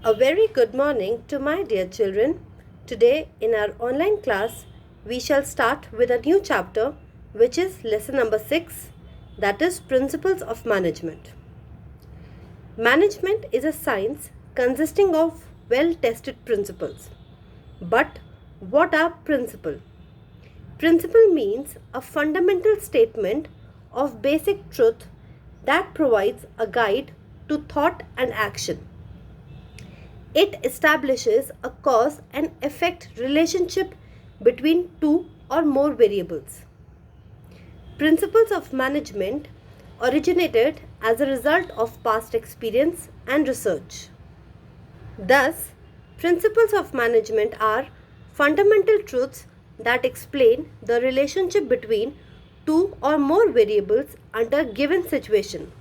A very good morning to my dear children. Today, in our online class, we shall start with a new chapter, which is lesson number 6, that is Principles of Management. Management is a science consisting of well tested principles. But what are principles? Principle means a fundamental statement of basic truth that provides a guide to thought and action. It establishes a cause and effect relationship between two or more variables. Principles of management originated as a result of past experience and research. Thus, principles of management are fundamental truths that explain the relationship between two or more variables under a given situation.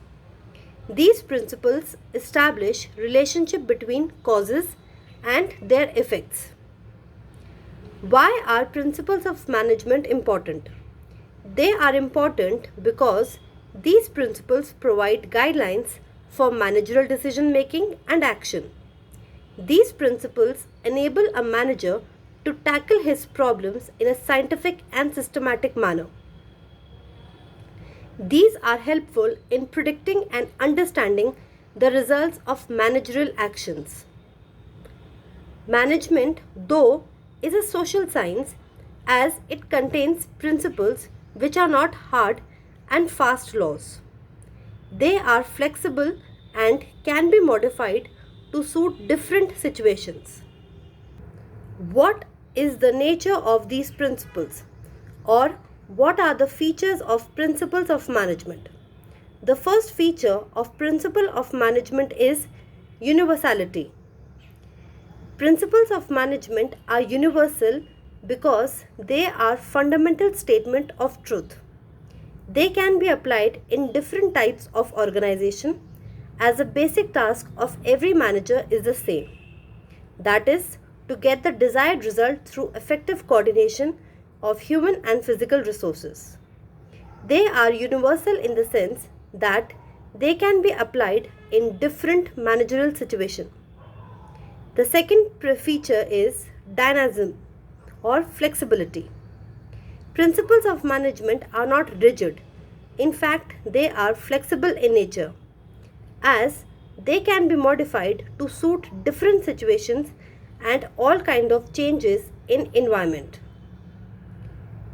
These principles establish relationship between causes and their effects. Why are principles of management important? They are important because these principles provide guidelines for managerial decision making and action. These principles enable a manager to tackle his problems in a scientific and systematic manner. These are helpful in predicting and understanding the results of managerial actions. Management, though, is a social science as it contains principles which are not hard and fast laws. They are flexible and can be modified to suit different situations. What is the nature of these principles, or what are the features of principles of management? The first feature of principle of management is universality. Principles of management are universal because they are fundamental statement of truth. They can be applied in different types of organization as the basic task of every manager is the same. That is, to get the desired result through effective coordination of human and physical resources. They are universal in the sense that they can be applied in different managerial situations. The second feature is dynamism or flexibility. Principles of management are not rigid. In fact, they are flexible in nature, as they can be modified to suit different situations and all kind of changes in environment.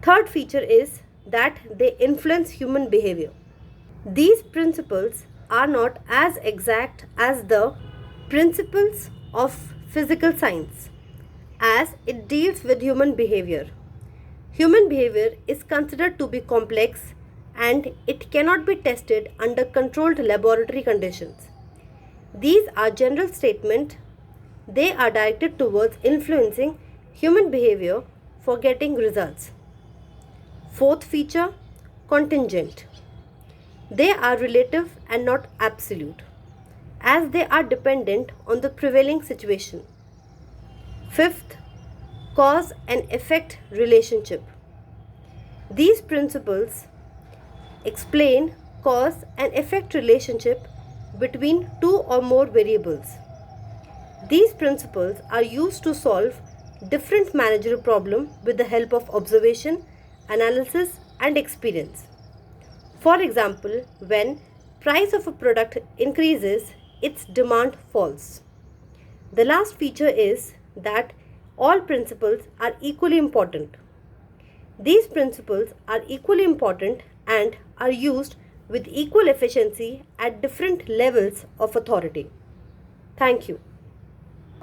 Third feature is that they influence human behavior. These principles are not as exact as the principles of physical science, as it deals with human behavior. Human behavior is considered to be complex and it cannot be tested under controlled laboratory conditions. These are general statements. They are directed towards influencing human behavior for getting results. Fourth feature, contingent. They are relative and not absolute, as they are dependent on the prevailing situation. Fifth, cause and effect relationship. These principles explain cause and effect relationship between two or more variables. These principles are used to solve different managerial problems with the help of observation, analysis, and experience. For example, when price of a product increases, its demand falls. The last feature is that all principles are equally important. These principles are equally important and are used with equal efficiency at different levels of authority. Thank you.